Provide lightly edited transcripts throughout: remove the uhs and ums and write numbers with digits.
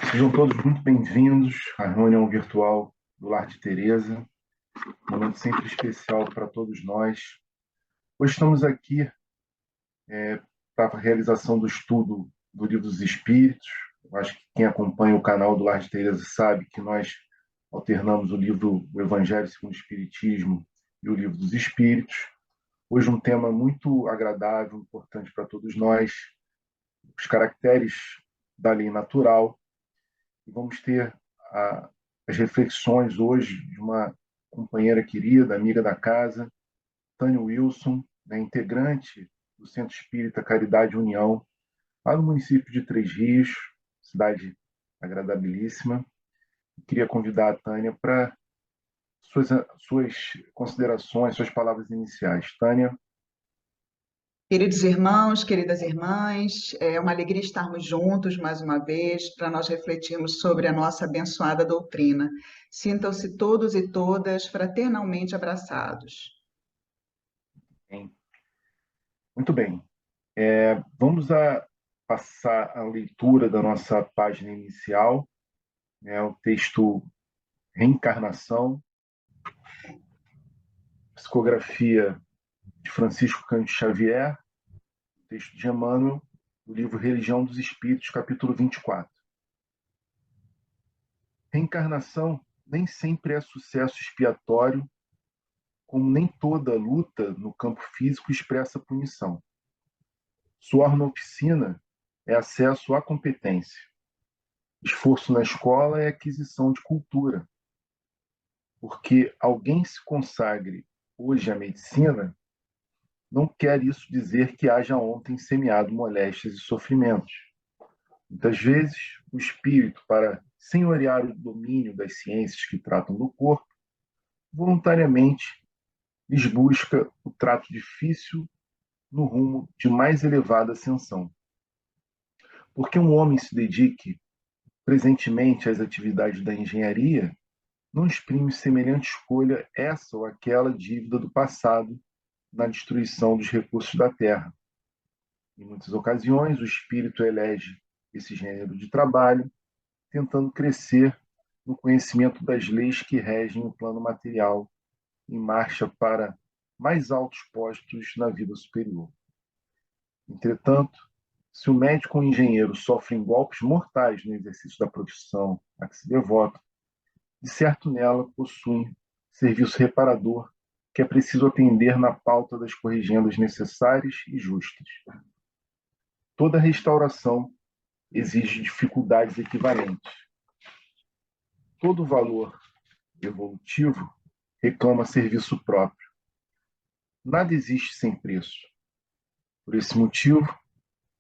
Sejam todos muito bem-vindos à reunião virtual do Lar de Teresa, um momento sempre especial para todos nós. Hoje estamos aqui para a realização do estudo do Livro dos Espíritos. Eu acho que quem acompanha o canal do Lar de Teresa sabe que nós alternamos o livro O Evangelho segundo o Espiritismo e o Livro dos Espíritos. Hoje um tema muito agradável, importante para todos nós, os caracteres da lei natural. E vamos ter as reflexões hoje de uma companheira querida, amiga da casa, Tânia Wilson, né, integrante do Centro Espírita Caridade e União, lá no município de Três Rios, cidade agradabilíssima. Queria convidar a Tânia para suas considerações, suas palavras iniciais. Tânia. Queridos irmãos, queridas irmãs, é uma alegria estarmos juntos mais uma vez para nós refletirmos sobre a nossa abençoada doutrina. Sintam-se todos e todas fraternalmente abraçados. Muito bem. Vamos passar a leitura da nossa página inicial, né, o texto Reencarnação, psicografia de Francisco Cândido Xavier, texto de Emmanuel, do livro Religião dos Espíritos, capítulo 24. Reencarnação nem sempre é sucesso expiatório, como nem toda luta no campo físico expressa punição. Suor na oficina é acesso à competência. Esforço na escola é aquisição de cultura. Porque alguém se consagre hoje à medicina, não quer isso dizer que haja ontem semeado moléstias e sofrimentos. Muitas vezes, o espírito, para senhorear o domínio das ciências que tratam do corpo, voluntariamente lhes busca o trato difícil no rumo de mais elevada ascensão. Porque um homem se dedique presentemente às atividades da engenharia, não exprime semelhante escolha essa ou aquela dívida do passado na destruição dos recursos da terra. Em muitas ocasiões, o espírito elege esse gênero de trabalho, tentando crescer no conhecimento das leis que regem o plano material, em marcha para mais altos postos na vida superior. Entretanto, se o médico ou o engenheiro sofrem golpes mortais no exercício da profissão a que se devota, de certo nela possuem serviço reparador que é preciso atender na pauta das corrigendas necessárias e justas. Toda restauração exige dificuldades equivalentes. Todo valor evolutivo reclama serviço próprio. Nada existe sem preço. Por esse motivo,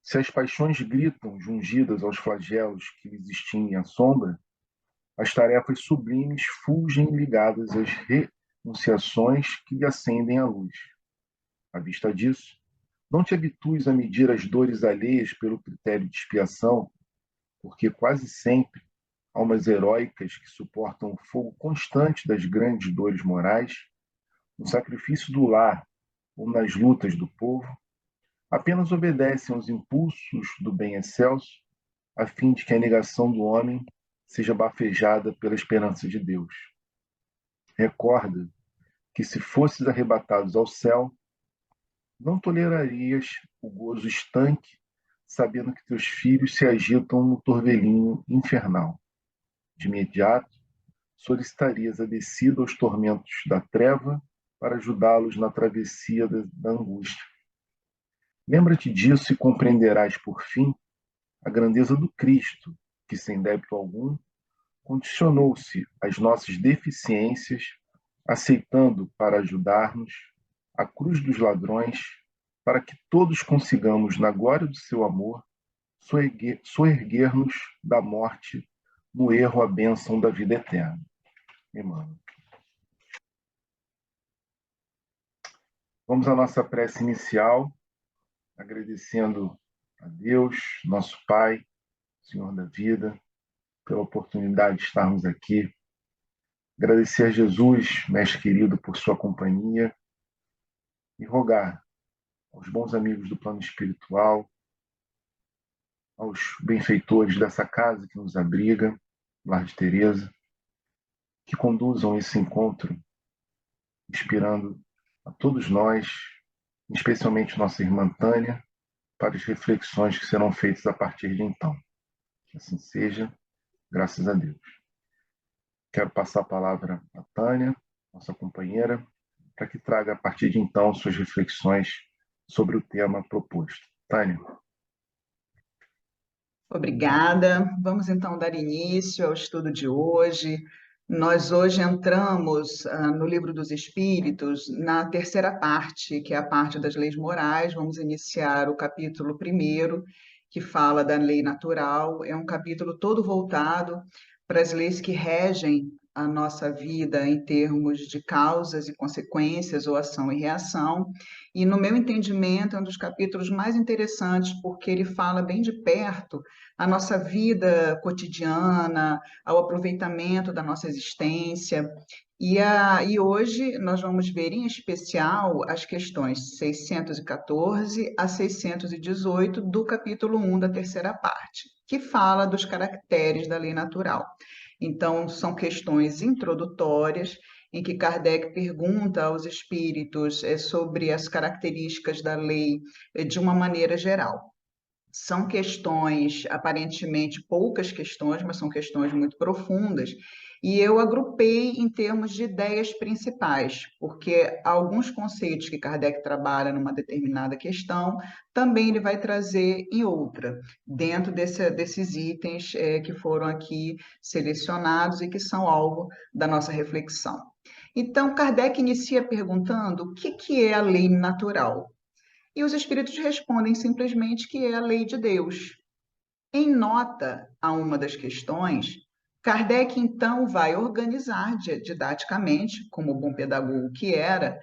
se as paixões gritam jungidas aos flagelos que lhes extinguem a sombra, as tarefas sublimes fulgem ligadas às renunciações que lhe acendem a luz. À vista disso, não te habitues a medir as dores alheias pelo critério de expiação, porque quase sempre almas heróicas que suportam o fogo constante das grandes dores morais, no sacrifício do lar ou nas lutas do povo, apenas obedecem aos impulsos do bem excelso, a fim de que a negação do homem seja bafejada pela esperança de Deus. Recorda que se fosses arrebatados ao céu, não tolerarias o gozo estanque, sabendo que teus filhos se agitam no torvelinho infernal. De imediato, solicitarias a descida aos tormentos da treva para ajudá-los na travessia da angústia. Lembra-te disso e compreenderás, por fim, a grandeza do Cristo, que, sem débito algum, condicionou-se às nossas deficiências, aceitando para ajudar-nos a cruz dos ladrões, para que todos consigamos, na glória do seu amor, soerguer-nos da morte no erro a bênção da vida eterna. Emmanuel. Vamos à nossa prece inicial, agradecendo a Deus, nosso Pai, Senhor da vida, pela oportunidade de estarmos aqui. Agradecer a Jesus, Mestre querido, por sua companhia e rogar aos bons amigos do plano espiritual, aos benfeitores dessa casa que nos abriga, Lar de Teresa, que conduzam esse encontro, inspirando a todos nós, especialmente nossa irmã Tânia, para as reflexões que serão feitas a partir de então. Que assim seja, graças a Deus. Quero passar a palavra à Tânia, nossa companheira, para que traga a partir de então suas reflexões sobre o tema proposto. Tânia. Obrigada. Vamos então dar início ao estudo de hoje. Nós hoje entramos no Livro dos Espíritos, na terceira parte, que é a parte das leis morais. Vamos iniciar o capítulo 1º, que fala da lei natural. É um capítulo todo voltado para as leis que regem a nossa vida em termos de causas e consequências, ou ação e reação. E, no meu entendimento, é um dos capítulos mais interessantes, porque ele fala bem de perto a nossa vida cotidiana, ao aproveitamento da nossa existência. E hoje nós vamos ver em especial as questões 614 a 618 do capítulo 1 da terceira parte, que fala dos caracteres da lei natural. Então, são questões introdutórias em que Kardec pergunta aos espíritos sobre as características da lei de uma maneira geral. São questões, aparentemente poucas questões, mas são questões muito profundas, e eu agrupei em termos de ideias principais, porque alguns conceitos que Kardec trabalha numa determinada questão, também ele vai trazer em outra, dentro desses itens que foram aqui selecionados e que são alvo da nossa reflexão. Então, Kardec inicia perguntando o que é a lei natural? E os espíritos respondem simplesmente que é a lei de Deus. Em nota a uma das questões, Kardec então vai organizar didaticamente, como bom pedagogo que era,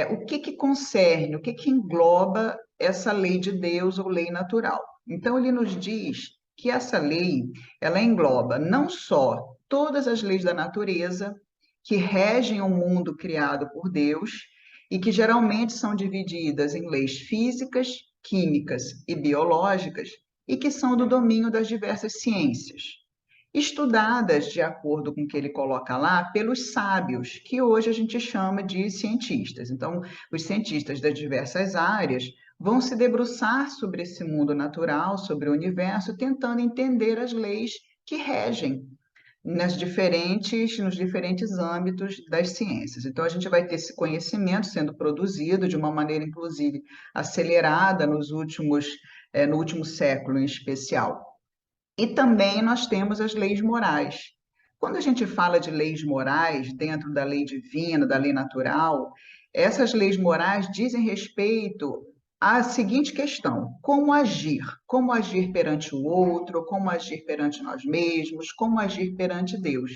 o que concerne, o que engloba essa lei de Deus ou lei natural. Então ele nos diz que essa lei, ela engloba não só todas as leis da natureza que regem o mundo criado por Deus e que geralmente são divididas em leis físicas, químicas e biológicas, e que são do domínio das diversas ciências, estudadas, de acordo com o que ele coloca lá, pelos sábios, que hoje a gente chama de cientistas. Então, os cientistas das diversas áreas vão se debruçar sobre esse mundo natural, sobre o universo, tentando entender as leis que regem nos diferentes âmbitos das ciências. Então, a gente vai ter esse conhecimento sendo produzido de uma maneira, inclusive, acelerada no último século em especial. E também nós temos as leis morais. Quando a gente fala de leis morais dentro da lei divina, da lei natural, essas leis morais dizem respeito à seguinte questão: como agir perante o outro, como agir perante nós mesmos, como agir perante Deus.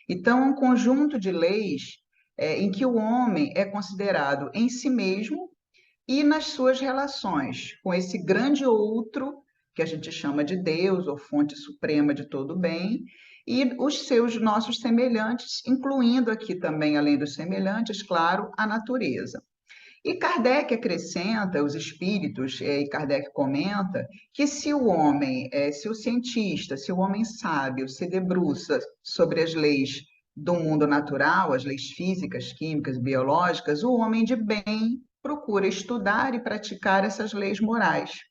Então, é um conjunto de leis em que o homem é considerado em si mesmo e nas suas relações com esse grande outro, que a gente chama de Deus, ou fonte suprema de todo o bem, e nossos semelhantes, incluindo aqui também, além dos semelhantes, claro, a natureza. E Kardec acrescenta, os espíritos, e Kardec comenta, que se o homem, se o cientista, se o homem sábio se debruça sobre as leis do mundo natural, as leis físicas, químicas, biológicas, o homem de bem procura estudar e praticar essas leis morais.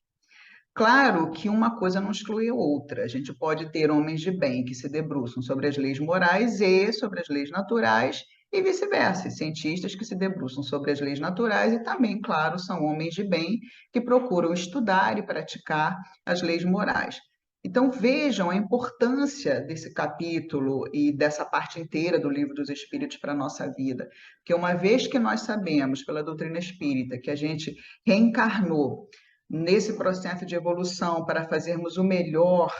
Claro que uma coisa não exclui a outra. A gente pode ter homens de bem que se debruçam sobre as leis morais e sobre as leis naturais, e vice-versa, cientistas que se debruçam sobre as leis naturais e também, claro, são homens de bem que procuram estudar e praticar as leis morais. Então, vejam a importância desse capítulo e dessa parte inteira do Livro dos Espíritos para a nossa vida. Porque uma vez que nós sabemos, pela doutrina espírita, que a gente reencarnou nesse processo de evolução para fazermos o melhor,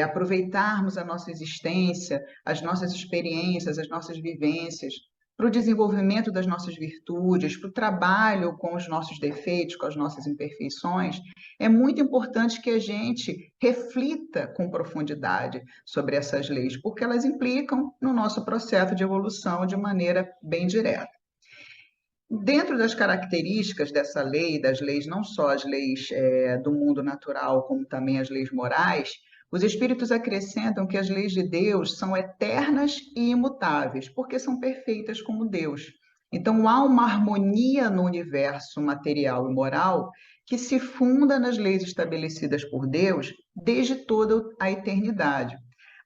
aproveitarmos a nossa existência, as nossas experiências, as nossas vivências, para o desenvolvimento das nossas virtudes, para o trabalho com os nossos defeitos, com as nossas imperfeições, é muito importante que a gente reflita com profundidade sobre essas leis, porque elas implicam no nosso processo de evolução de maneira bem direta. Dentro das características dessa lei, das leis, não só as leis do mundo natural, como também as leis morais, os espíritos acrescentam que as leis de Deus são eternas e imutáveis, porque são perfeitas como Deus. Então, há uma harmonia no universo material e moral que se funda nas leis estabelecidas por Deus desde toda a eternidade.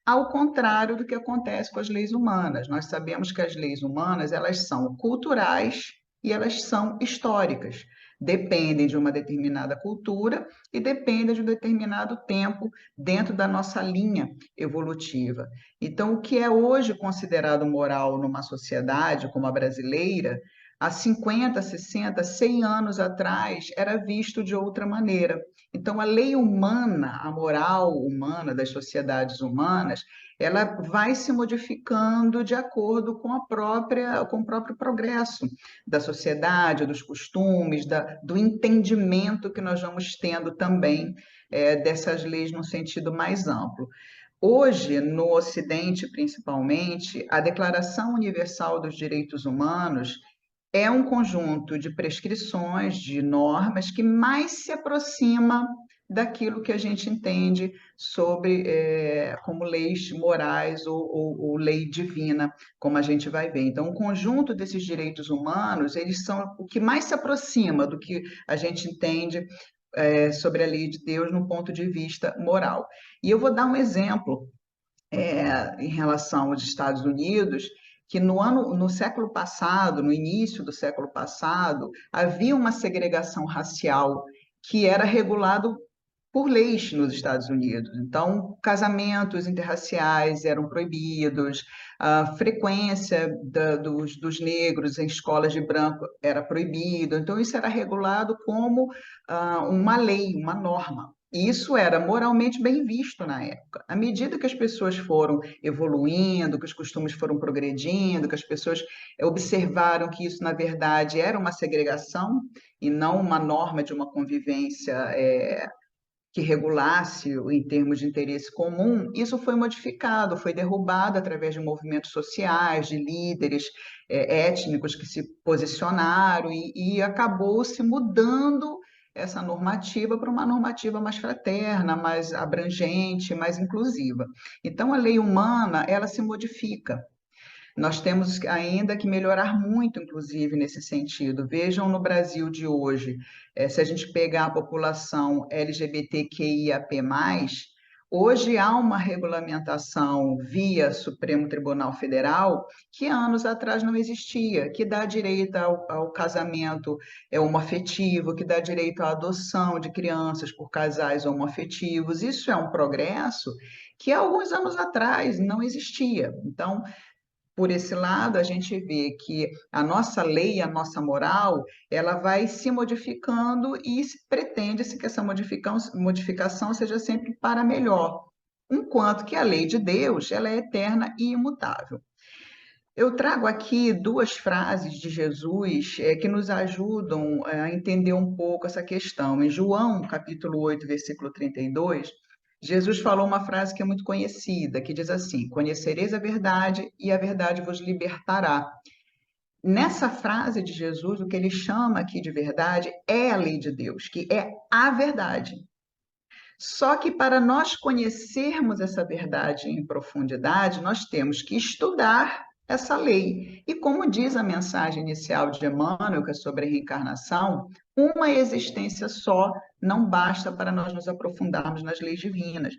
Ao contrário do que acontece com as leis humanas. Nós sabemos que as leis humanas, elas são culturais e elas são históricas. Dependem de uma determinada cultura e dependem de um determinado tempo dentro da nossa linha evolutiva. Então, o que é hoje considerado moral numa sociedade como a brasileira, há 50, 60, 100 anos atrás, era visto de outra maneira. Então, a lei humana, a moral humana das sociedades humanas, ela vai se modificando de acordo com com o próprio progresso da sociedade, dos costumes, do entendimento que nós vamos tendo também dessas leis no sentido mais amplo. Hoje, no Ocidente, principalmente, a Declaração Universal dos Direitos Humanos é um conjunto de prescrições, de normas que mais se aproxima daquilo que a gente entende sobre como leis morais ou lei divina, como a gente vai ver. Então, o conjunto desses direitos humanos, eles são o que mais se aproxima do que a gente entende sobre a lei de Deus no ponto de vista moral. E eu vou dar um exemplo em relação aos Estados Unidos, que no século passado, no início do século passado, havia uma segregação racial que era regulado por leis nos Estados Unidos. Então, casamentos interraciais eram proibidos, a frequência dos negros em escolas de branco era proibido. Então, isso era regulado como uma lei, uma norma. E isso era moralmente bem visto na época. À medida que as pessoas foram evoluindo, que os costumes foram progredindo, que as pessoas observaram que isso, na verdade, era uma segregação e não uma norma de uma convivência que regulasse em termos de interesse comum, isso foi modificado, foi derrubado através de movimentos sociais, de líderes étnicos que se posicionaram e acabou se mudando essa normativa para uma normativa mais fraterna, mais abrangente, mais inclusiva. Então, a lei humana, ela se modifica. Nós temos ainda que melhorar muito, inclusive, nesse sentido. Vejam no Brasil de hoje, se a gente pegar a população LGBTQIAP+, hoje há uma regulamentação via Supremo Tribunal Federal que anos atrás não existia, que dá direito ao casamento homoafetivo, que dá direito à adoção de crianças por casais homoafetivos. Isso é um progresso que há alguns anos atrás não existia. Então, por esse lado, a gente vê que a nossa lei, a nossa moral, ela vai se modificando e pretende-se que essa modificação seja sempre para melhor, enquanto que a lei de Deus, ela é eterna e imutável. Eu trago aqui duas frases de Jesus que nos ajudam a entender um pouco essa questão. Em João, capítulo 8, versículo 32, Jesus falou uma frase que é muito conhecida, que diz assim: Conhecereis a verdade e a verdade vos libertará. Nessa frase de Jesus, o que ele chama aqui de verdade é a lei de Deus, que é a verdade. Só que para nós conhecermos essa verdade em profundidade, nós temos que estudar essa lei. E como diz a mensagem inicial de Emmanuel, que é sobre a reencarnação, uma existência só não basta para nós nos aprofundarmos nas leis divinas.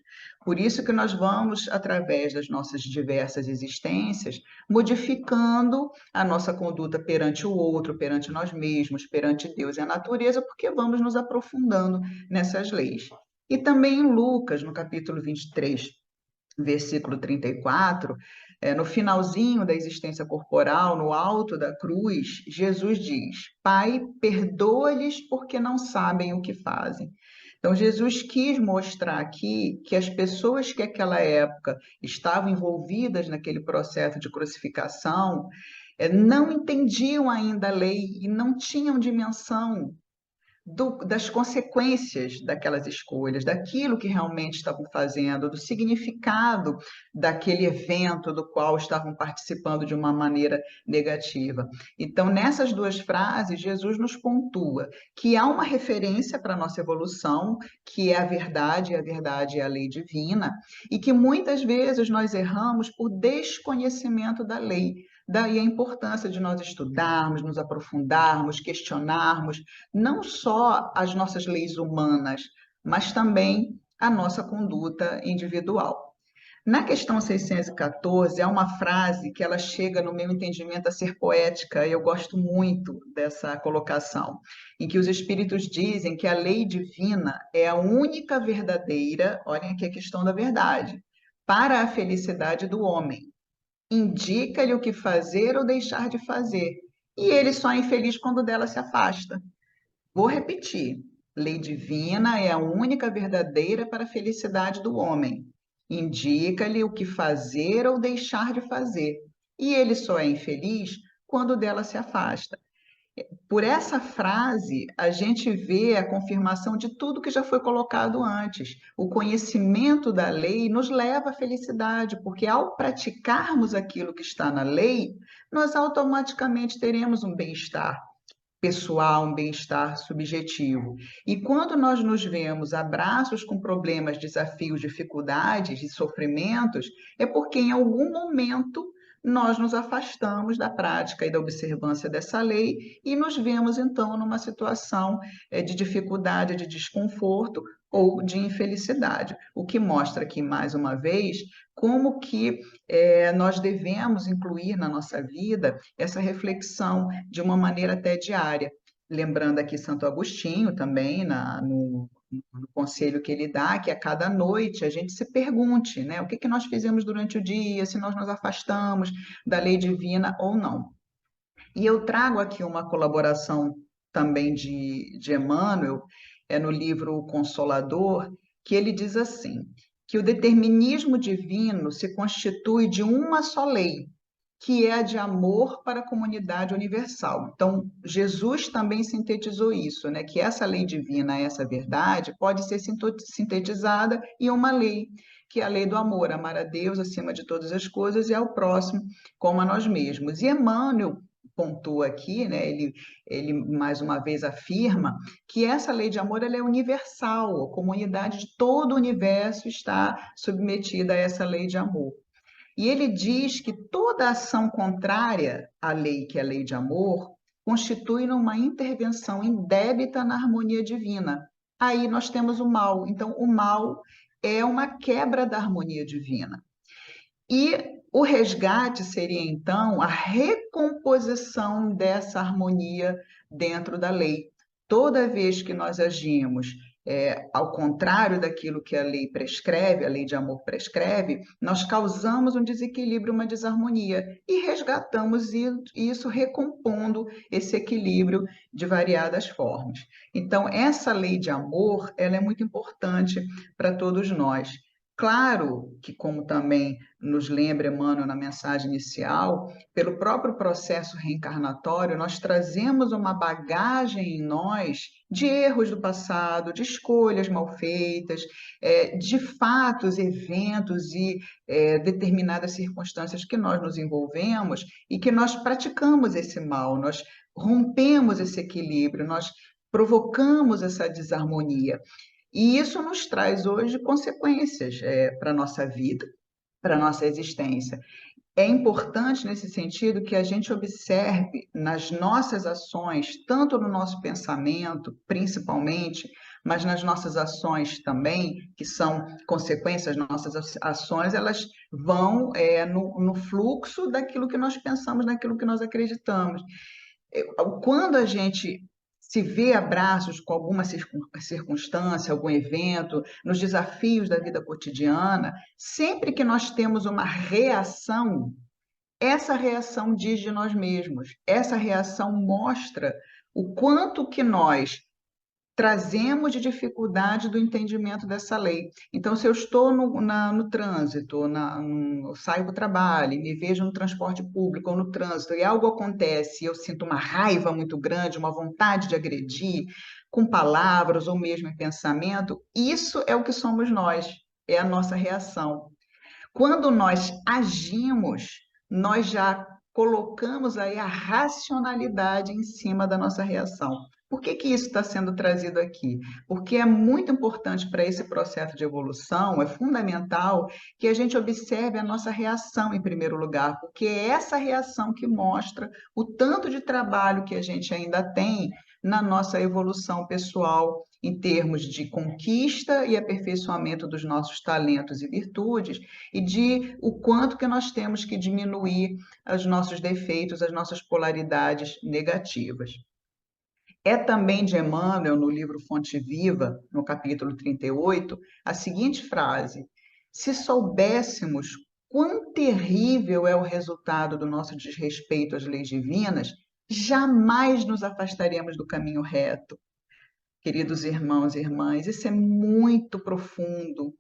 Por isso que nós vamos, através das nossas diversas existências, modificando a nossa conduta perante o outro, perante nós mesmos, perante Deus e a natureza, porque vamos nos aprofundando nessas leis. E também em Lucas, no capítulo 23, versículo 34, no finalzinho da existência corporal, no alto da cruz, Jesus diz: Pai, perdoa-lhes porque não sabem o que fazem. Então, Jesus quis mostrar aqui que as pessoas que naquela época estavam envolvidas naquele processo de crucificação não entendiam ainda a lei e não tinham dimensão das consequências daquelas escolhas, daquilo que realmente estavam fazendo, do significado daquele evento do qual estavam participando de uma maneira negativa. Então, nessas duas frases, Jesus nos pontua que há uma referência para a nossa evolução, que é a verdade é a lei divina, e que muitas vezes nós erramos por desconhecimento da lei. Daí a importância de nós estudarmos, nos aprofundarmos, questionarmos, não só as nossas leis humanas, mas também a nossa conduta individual. Na questão 614, há uma frase que ela chega, no meu entendimento, a ser poética, e eu gosto muito dessa colocação, em que os espíritos dizem que a lei divina é a única verdadeira, olhem aqui a questão da verdade, para a felicidade do homem. Indica-lhe o que fazer ou deixar de fazer, e ele só é infeliz quando dela se afasta. Vou repetir: lei divina é a única verdadeira para a felicidade do homem. Indica-lhe o que fazer ou deixar de fazer, e ele só é infeliz quando dela se afasta. Por essa frase, a gente vê a confirmação de tudo que já foi colocado antes. O conhecimento da lei nos leva à felicidade, porque ao praticarmos aquilo que está na lei, nós automaticamente teremos um bem-estar pessoal, um bem-estar subjetivo. E quando nós nos vemos abraços com problemas, desafios, dificuldades e sofrimentos, é porque em algum momento nós nos afastamos da prática e da observância dessa lei e nos vemos então numa situação de dificuldade, de desconforto ou de infelicidade, o que mostra aqui mais uma vez como que nós devemos incluir na nossa vida essa reflexão de uma maneira até diária. Lembrando aqui Santo Agostinho também, no conselho que ele dá, que a cada noite a gente se pergunte, né, o que nós fizemos durante o dia, se nós nos afastamos da lei divina ou não. E eu trago aqui uma colaboração também de Emmanuel, no livro O Consolador, que ele diz assim, que o determinismo divino se constitui de uma só lei, que é a de amor para a comunidade universal. Então, Jesus também sintetizou isso, né? Que essa lei divina, essa verdade, pode ser sintetizada em uma lei, que é a lei do amor, amar a Deus acima de todas as coisas e ao próximo como a nós mesmos. E Emmanuel pontua aqui, né? Ele mais uma vez afirma que essa lei de amor ela é universal, a comunidade de todo o universo está submetida a essa lei de amor. E ele diz que toda ação contrária à lei, que é a lei de amor, constitui uma intervenção indébita na harmonia divina. Aí nós temos o mal. Então, o mal é uma quebra da harmonia divina. E o resgate seria, então, a recomposição dessa harmonia dentro da lei. Toda vez que nós agimos ao contrário daquilo que a lei prescreve, a lei de amor prescreve, nós causamos um desequilíbrio, uma desarmonia e resgatamos isso recompondo esse equilíbrio de variadas formas. Então, essa lei de amor, ela é muito importante para todos nós. Claro que, como também nos lembra Emmanuel na mensagem inicial, pelo próprio processo reencarnatório, nós trazemos uma bagagem em nós de erros do passado, de escolhas mal feitas, de fatos, eventos e determinadas circunstâncias que nós nos envolvemos e que nós praticamos esse mal, nós rompemos esse equilíbrio, nós provocamos essa desarmonia. E isso nos traz hoje consequências para a nossa vida, para a nossa existência. É importante, nesse sentido, que a gente observe nas nossas ações, tanto no nosso pensamento, principalmente, mas nas nossas ações também, que são consequências, nossas ações, elas vão no fluxo daquilo que nós pensamos, daquilo que nós acreditamos. Quando a gente se vê a braços com alguma circunstância, algum evento, nos desafios da vida cotidiana, sempre que nós temos uma reação, essa reação diz de nós mesmos, essa reação mostra o quanto que nós trazemos de dificuldade do entendimento dessa lei. Então, se eu estou no trânsito, saio do trabalho, e me vejo no transporte público ou no trânsito, e algo acontece, e eu sinto uma raiva muito grande, uma vontade de agredir, com palavras ou mesmo em pensamento, isso é o que somos nós, é a nossa reação. Quando nós agimos, nós já colocamos aí a racionalidade em cima da nossa reação. Por que que isso está sendo trazido aqui? Porque é muito importante para esse processo de evolução, é fundamental que a gente observe a nossa reação em primeiro lugar, porque é essa reação que mostra o tanto de trabalho que a gente ainda tem na nossa evolução pessoal, em termos de conquista e aperfeiçoamento dos nossos talentos e virtudes, e de o quanto que nós temos que diminuir os nossos defeitos, as nossas polaridades negativas. É também de Emmanuel, no livro Fonte Viva, no capítulo 38, a seguinte frase: se soubéssemos quão terrível é o resultado do nosso desrespeito às leis divinas, jamais nos afastaríamos do caminho reto. Queridos irmãos e irmãs, isso é muito profundo.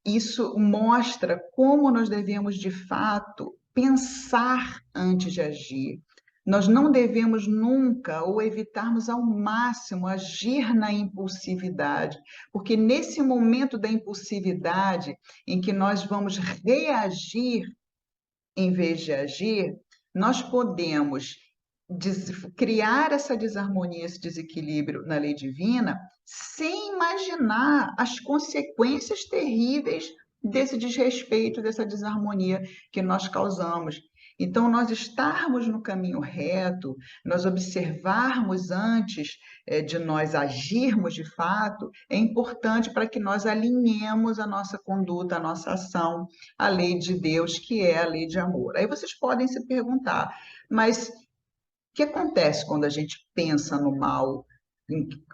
Isso mostra como nós devemos, de fato, pensar antes de agir. Nós não devemos nunca ou evitarmos ao máximo agir na impulsividade, porque nesse momento da impulsividade, em que nós vamos reagir em vez de agir, nós podemos criar essa desarmonia, esse desequilíbrio na lei divina, sem imaginar as consequências terríveis desse desrespeito, dessa desarmonia que nós causamos. Então, nós estarmos no caminho reto, nós observarmos antes de nós agirmos de fato, é importante para que nós alinhemos a nossa conduta, a nossa ação, à lei de Deus, que é a lei de amor. Aí vocês podem se perguntar, mas o que acontece quando a gente pensa no mal?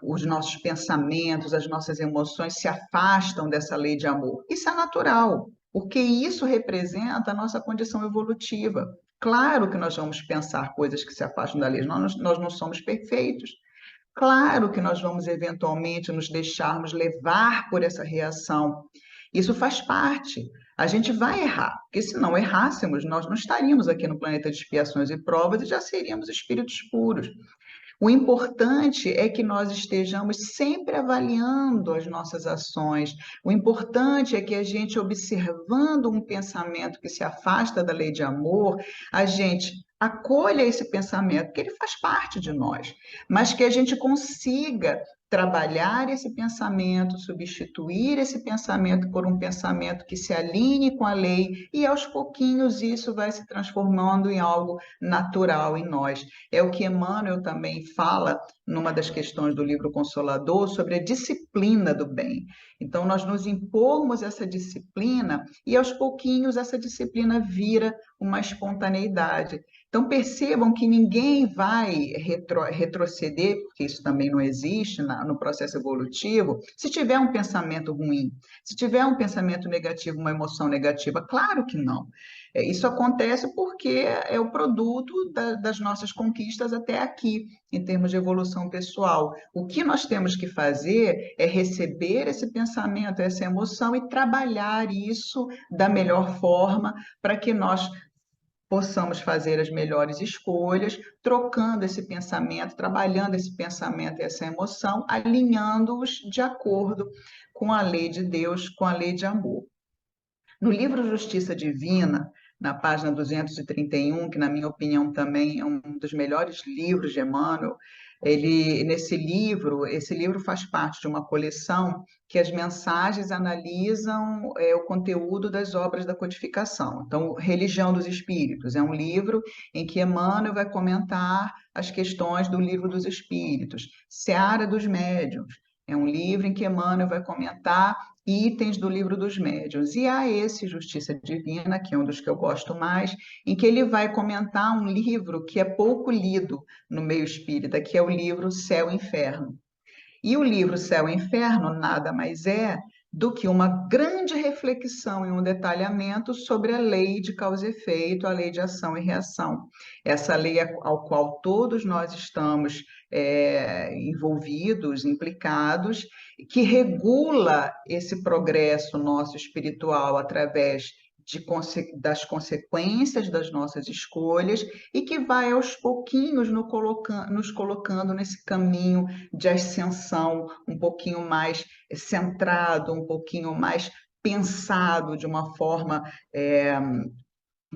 Os nossos pensamentos, as nossas emoções se afastam dessa lei de amor. Isso é natural, porque isso representa a nossa condição evolutiva. Claro que nós vamos pensar coisas que se afastam da lei, nós não somos perfeitos. Claro que nós vamos eventualmente nos deixarmos levar por essa reação. Isso faz parte. A gente vai errar, porque se não errássemos, nós não estaríamos aqui no planeta de expiações e provas e já seríamos espíritos puros. O importante é que nós estejamos sempre avaliando as nossas ações. O importante é que a gente, observando um pensamento que se afasta da lei de amor, a gente acolha esse pensamento, que ele faz parte de nós, mas que a gente consiga trabalhar esse pensamento, substituir esse pensamento por um pensamento que se alinhe com a lei, e aos pouquinhos isso vai se transformando em algo natural em nós. É o que Emmanuel também fala numa das questões do livro Consolador sobre a disciplina do bem. Então, nós nos impormos essa disciplina e aos pouquinhos essa disciplina vira uma espontaneidade. Então, percebam que ninguém vai retroceder, porque isso também não existe no processo evolutivo, se tiver um pensamento ruim, se tiver um pensamento negativo, uma emoção negativa. Claro que não. Isso acontece porque é o produto das nossas conquistas até aqui, em termos de evolução pessoal. O que nós temos que fazer é receber esse pensamento, essa emoção e trabalhar isso da melhor forma para que nós possamos fazer as melhores escolhas, trocando esse pensamento, trabalhando esse pensamento e essa emoção, alinhando-os de acordo com a lei de Deus, com a lei de amor. No livro Justiça Divina, na página 231, que na minha opinião também é um dos melhores livros de Emmanuel, esse livro faz parte de uma coleção que as mensagens analisam o conteúdo das obras da codificação. Então, Religião dos Espíritos é um livro em que Emmanuel vai comentar as questões do Livro dos Espíritos. Seara dos Médiuns é um livro em que Emmanuel vai comentar itens do Livro dos Médiuns. E há esse Justiça Divina, que é um dos que eu gosto mais, em que ele vai comentar um livro que é pouco lido no meio espírita, que é o livro Céu e Inferno. E o livro Céu e Inferno nada mais é do que uma grande reflexão e um detalhamento sobre a lei de causa e efeito, a lei de ação e reação. Essa lei ao qual todos nós estamos envolvidos, implicados, que regula esse progresso nosso espiritual através das consequências das nossas escolhas e que vai aos pouquinhos nos colocando nesse caminho de ascensão um pouquinho mais centrado, um pouquinho mais pensado de uma forma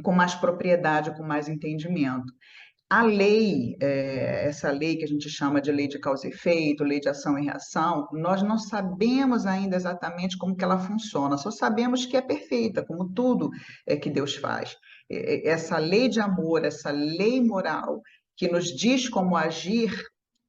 com mais propriedade, com mais entendimento. A lei, essa lei que a gente chama de lei de causa e efeito, lei de ação e reação, nós não sabemos ainda exatamente como que ela funciona, só sabemos que é perfeita, como tudo que Deus faz. Essa lei de amor, essa lei moral que nos diz como agir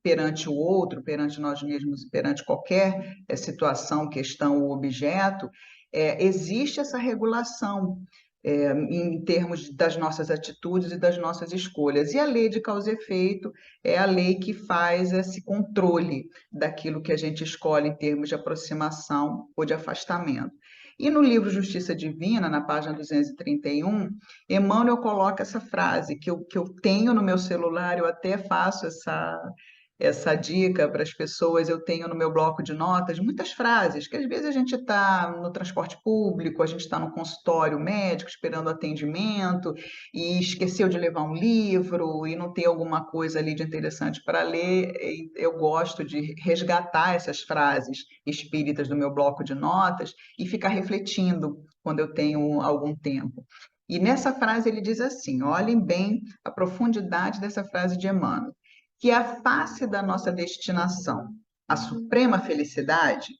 perante o outro, perante nós mesmos e perante qualquer situação, questão ou objeto, existe essa regulação em termos das nossas atitudes e das nossas escolhas. E a lei de causa e efeito é a lei que faz esse controle daquilo que a gente escolhe em termos de aproximação ou de afastamento. E no livro Justiça Divina, na página 231, Emmanuel coloca essa frase que eu tenho no meu celular, eu até faço essa dica para as pessoas. Eu tenho no meu bloco de notas muitas frases que às vezes a gente está no transporte público, a gente está no consultório médico esperando atendimento e esqueceu de levar um livro e não tem alguma coisa ali de interessante para ler. Eu gosto de resgatar essas frases espíritas do meu bloco de notas e ficar refletindo quando eu tenho algum tempo. E nessa frase ele diz assim: olhem bem a profundidade dessa frase de Emmanuel, que a face da nossa destinação, a suprema felicidade,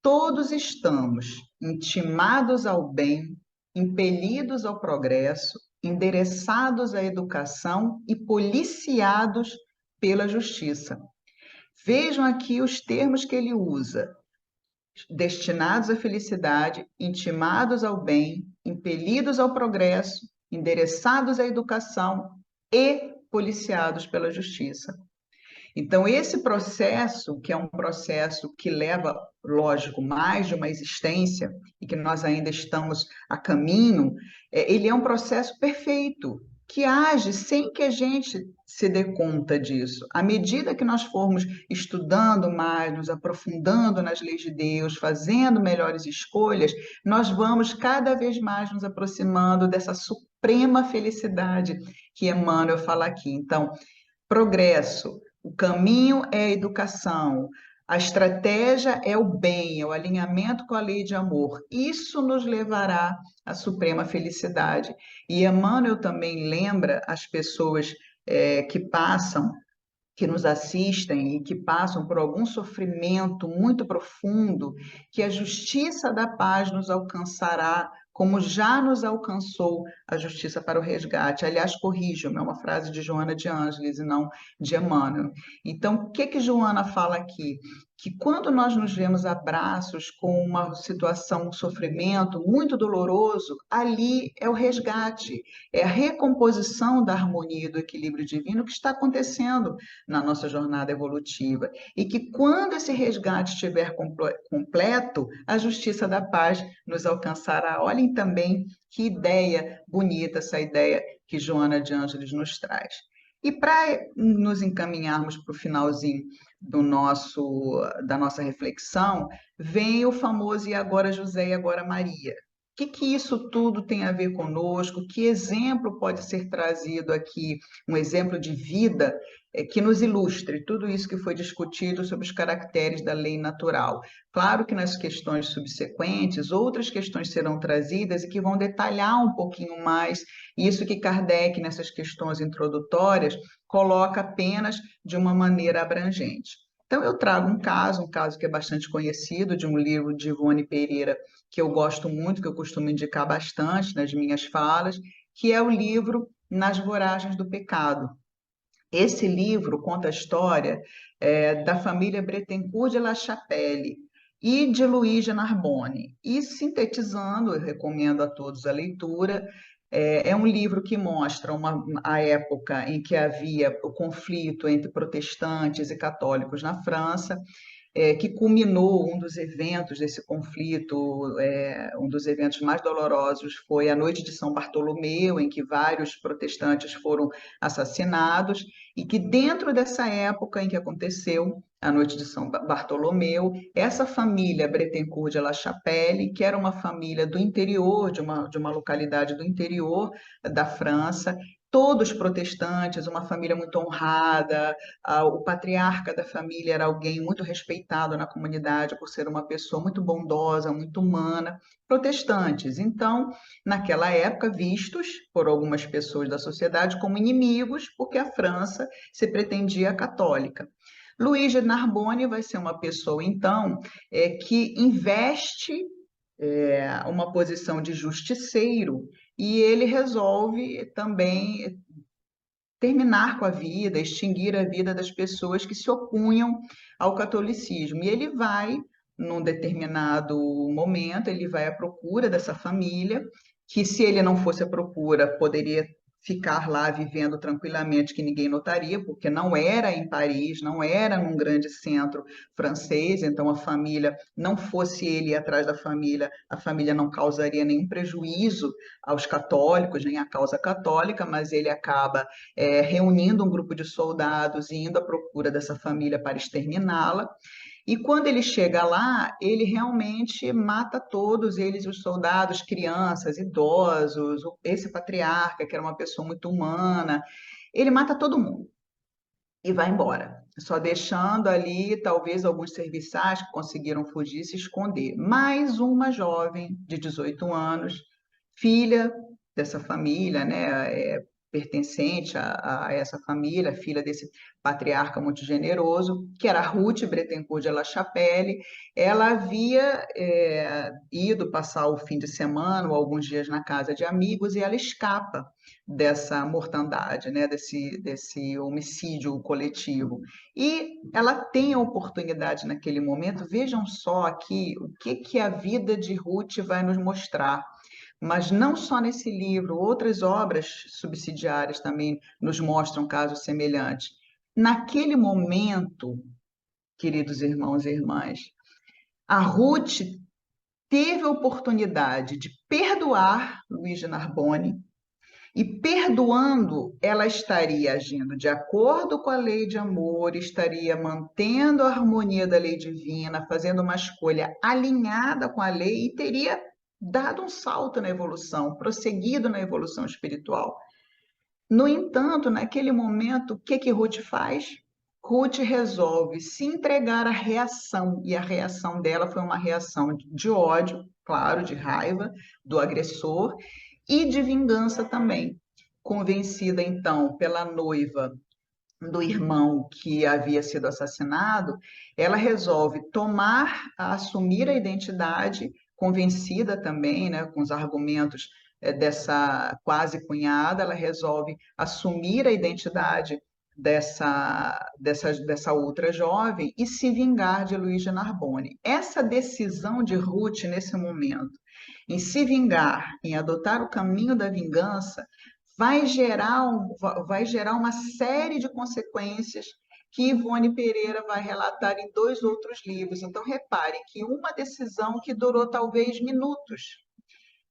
todos estamos intimados ao bem, impelidos ao progresso, endereçados à educação e policiados pela justiça. Vejam aqui os termos que ele usa: destinados à felicidade, intimados ao bem, impelidos ao progresso, endereçados à educação e policiados pela justiça. Então, esse processo, que é um processo que leva, lógico, mais de uma existência e que nós ainda estamos a caminho, ele é um processo perfeito, que age sem que a gente se dê conta disso. À medida que nós formos estudando mais, nos aprofundando nas leis de Deus, fazendo melhores escolhas, nós vamos cada vez mais nos aproximando dessa suprema felicidade que Emmanuel fala aqui. Então, progresso. O caminho é a educação, a estratégia é o bem, é o alinhamento com a lei de amor. Isso nos levará à suprema felicidade. E Emmanuel também lembra as pessoas que passam, que nos assistem e que passam por algum sofrimento muito profundo, que a justiça da paz nos alcançará, como já nos alcançou a justiça para o resgate. Aliás, corrijo-me, é uma frase de Joana de Ângeles e não de Emmanuel. Então, o que Joana fala aqui? Que quando nós nos vemos a braços com uma situação, um sofrimento muito doloroso, ali é o resgate, é a recomposição da harmonia e do equilíbrio divino que está acontecendo na nossa jornada evolutiva. E que quando esse resgate estiver completo, a justiça da paz nos alcançará. Olhem também que ideia bonita, essa ideia que Joana de Ângeles nos traz. E para nos encaminharmos para o finalzinho da nossa reflexão, vem o famoso e agora José e agora Maria. O que isso tudo tem a ver conosco? Que exemplo pode ser trazido aqui, um exemplo de vida que nos ilustre tudo isso que foi discutido sobre os caracteres da lei natural? Claro que nas questões subsequentes, outras questões serão trazidas e que vão detalhar um pouquinho mais isso que Kardec, nessas questões introdutórias, coloca apenas de uma maneira abrangente. Então, eu trago um caso que é bastante conhecido, de um livro de Ivone Pereira, que eu gosto muito, que eu costumo indicar bastante nas minhas falas, que é o livro Nas Voragens do Pecado. Esse livro conta a história da família Bretencourt de La Chapelle e de Luigi Narbonne. E, sintetizando, eu recomendo a todos a leitura. É um livro que mostra a época em que havia o conflito entre protestantes e católicos na França. que culminou um dos eventos desse conflito, um dos eventos mais dolorosos foi a Noite de São Bartolomeu, em que vários protestantes foram assassinados, e que dentro dessa época em que aconteceu a Noite de São Bartolomeu, essa família Bretencourt de La Chapelle, que era uma família do interior, de uma localidade do interior da França, todos protestantes, uma família muito honrada, o patriarca da família era alguém muito respeitado na comunidade por ser uma pessoa muito bondosa, muito humana, protestantes. Então, naquela época, vistos por algumas pessoas da sociedade como inimigos, porque a França se pretendia católica. Luís de Narbonne vai ser uma pessoa, então, que investe uma posição de justiceiro e ele resolve também terminar com a vida, extinguir a vida das pessoas que se opunham ao catolicismo. E ele vai, num determinado momento, ele vai à procura dessa família, que se ele não fosse à procura, poderia ficar lá vivendo tranquilamente, que ninguém notaria, porque não era em Paris, não era num grande centro francês, então a família, não fosse ele ir atrás da família, a família não causaria nenhum prejuízo aos católicos, nem à causa católica, mas ele acaba reunindo um grupo de soldados e indo à procura dessa família para exterminá-la. E quando ele chega lá, ele realmente mata todos eles, os soldados, crianças, idosos, esse patriarca, que era uma pessoa muito humana, ele mata todo mundo e vai embora, só deixando ali talvez alguns serviçais que conseguiram fugir e se esconder. Mais uma jovem de 18 anos, filha dessa família, né, pertencente a essa família, filha desse patriarca muito generoso, que era Ruth Bretencourt de La Chapelle. Ela havia ido passar o fim de semana ou alguns dias na casa de amigos e ela escapa dessa mortandade, né, desse homicídio coletivo. E ela tem a oportunidade naquele momento, vejam só aqui o que a vida de Ruth vai nos mostrar. Mas não só nesse livro, outras obras subsidiárias também nos mostram casos semelhantes. Naquele momento, queridos irmãos e irmãs, a Ruth teve a oportunidade de perdoar Luís de Narbonne, e perdoando, ela estaria agindo de acordo com a lei de amor, estaria mantendo a harmonia da lei divina, fazendo uma escolha alinhada com a lei e teria dado um salto na evolução, prosseguido na evolução espiritual. No entanto, naquele momento, o que Ruth faz? Ruth resolve se entregar à reação, e a reação dela foi uma reação de ódio, claro, de raiva do agressor, e de vingança também. Convencida então pela noiva do irmão que havia sido assassinado, ela resolve assumir a identidade, convencida também, né, com os argumentos dessa quase cunhada, ela resolve assumir a identidade dessa outra jovem e se vingar de Luís de Narbonne. Essa decisão de Ruth nesse momento, em se vingar, em adotar o caminho da vingança, vai gerar uma série de consequências que Ivone Pereira vai relatar em dois outros livros. Então, repare que uma decisão que durou talvez minutos,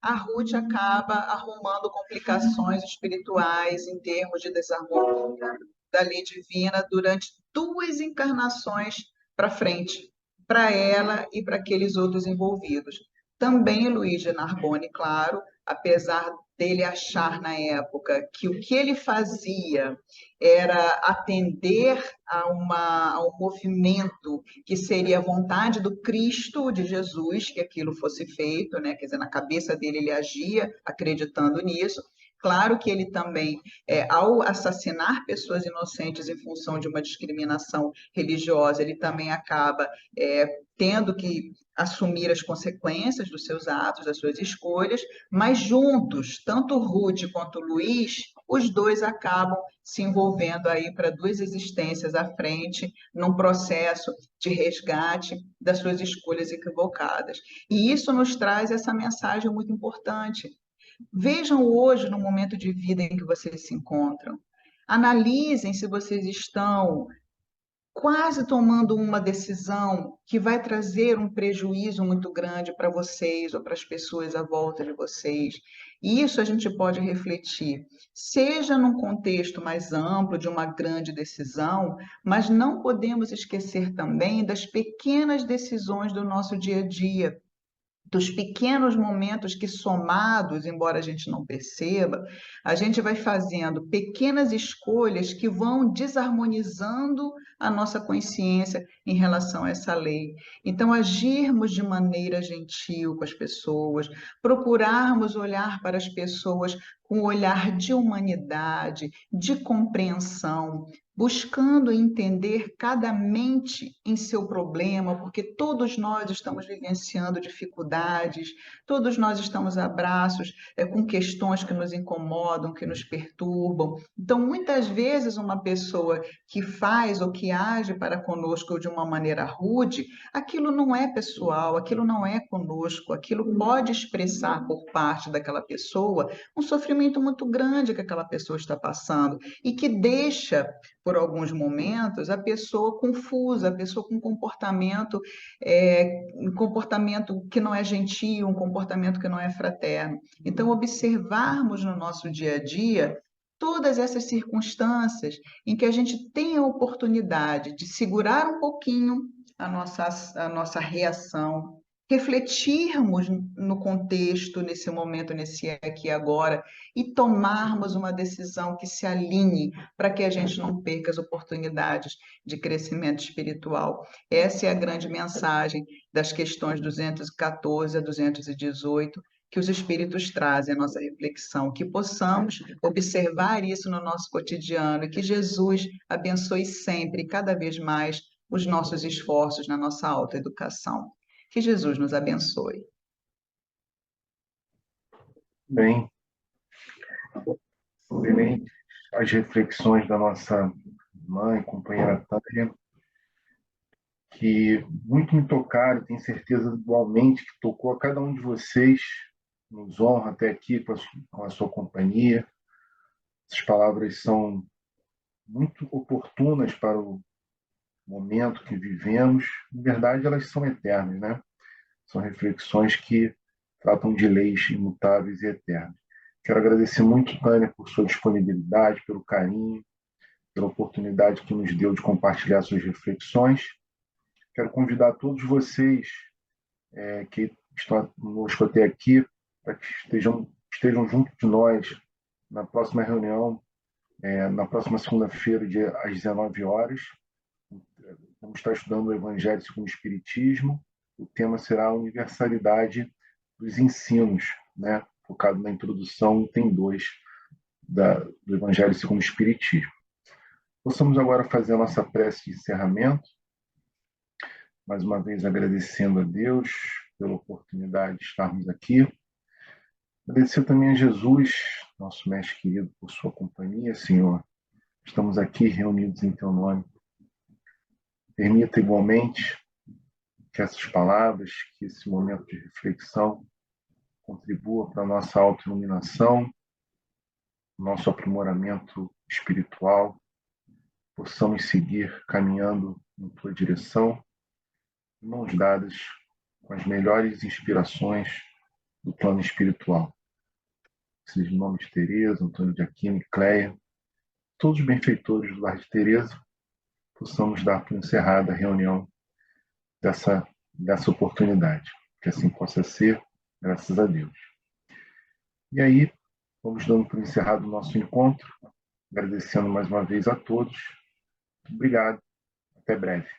a Ruth acaba arrumando complicações espirituais em termos de desarmonia da lei divina durante duas encarnações para frente, para ela e para aqueles outros envolvidos. Também Luís de Narbonne, claro, apesar dele achar na época que o que ele fazia era atender a um movimento que seria a vontade do Cristo, de Jesus, que aquilo fosse feito, né? Quer dizer, na cabeça dele ele agia acreditando nisso. Claro que ele também, ao assassinar pessoas inocentes em função de uma discriminação religiosa, ele também acaba tendo que assumir as consequências dos seus atos, das suas escolhas, mas juntos, tanto Ruth quanto Luís, os dois acabam se envolvendo aí para duas existências à frente, num processo de resgate das suas escolhas equivocadas. E isso nos traz essa mensagem muito importante. Vejam hoje, no momento de vida em que vocês se encontram. Analisem se vocês estão quase tomando uma decisão que vai trazer um prejuízo muito grande para vocês ou para as pessoas à volta de vocês. E isso a gente pode refletir, seja num contexto mais amplo de uma grande decisão, mas não podemos esquecer também das pequenas decisões do nosso dia a dia, dos pequenos momentos que, somados, embora a gente não perceba, a gente vai fazendo pequenas escolhas que vão desarmonizando a nossa consciência em relação a essa lei. Então, agirmos de maneira gentil com as pessoas, procurarmos olhar para as pessoas com um olhar de humanidade, de compreensão, buscando entender cada mente em seu problema, porque todos nós estamos vivenciando dificuldades, todos nós estamos a braços com questões que nos incomodam, que nos perturbam. Então, muitas vezes, uma pessoa que faz ou que age para conosco de uma maneira rude, aquilo não é pessoal, aquilo não é conosco, aquilo pode expressar por parte daquela pessoa um sofrimento muito grande que aquela pessoa está passando e que deixa por alguns momentos, a pessoa confusa, a pessoa com um comportamento que não é gentil, um comportamento que não é fraterno. Então, observarmos no nosso dia a dia todas essas circunstâncias em que a gente tem a oportunidade de segurar um pouquinho a nossa reação, refletirmos no contexto, nesse momento, nesse aqui e agora, e tomarmos uma decisão que se alinhe para que a gente não perca as oportunidades de crescimento espiritual. Essa é a grande mensagem das questões 214 a 218, que os espíritos trazem à nossa reflexão, que possamos observar isso no nosso cotidiano e que Jesus abençoe sempre, cada vez mais, os nossos esforços na nossa autoeducação. Que Jesus nos abençoe. Bem, excelente as reflexões da nossa mãe, companheira Tânia, que muito me tocaram, tenho certeza igualmente que tocou a cada um de vocês, nos honra até aqui com a sua companhia. Essas palavras são muito oportunas para o momento que vivemos. Na verdade, elas são eternas, né? São reflexões que tratam de leis imutáveis e eternas. Quero agradecer muito, Tânia, por sua disponibilidade, pelo carinho, pela oportunidade que nos deu de compartilhar suas reflexões. Quero convidar todos vocês que estão conosco até aqui para que estejam junto de nós na próxima reunião, na próxima segunda-feira, às 19 horas. Vamos estar estudando o Evangelho segundo o Espiritismo. O tema será a universalidade dos ensinos, né? Focado na introdução, item 2 do Evangelho segundo o Espiritismo. Possamos agora fazer a nossa prece de encerramento, mais uma vez agradecendo a Deus pela oportunidade de estarmos aqui. Agradecer também a Jesus, nosso mestre querido, por sua companhia, Senhor. Estamos aqui reunidos em teu nome. Permita igualmente que essas palavras, que esse momento de reflexão contribua para a nossa autoiluminação, nosso aprimoramento espiritual, possamos seguir caminhando em tua direção, mãos dadas com as melhores inspirações do plano espiritual. Seja em nome de Teresa, Antônio de Aquino e Cleia, todos os benfeitores do Lar de Teresa, possamos dar por encerrada a reunião dessa oportunidade. Que assim possa ser, graças a Deus. E aí, vamos dando por encerrado o nosso encontro, agradecendo mais uma vez a todos. Obrigado. Até breve.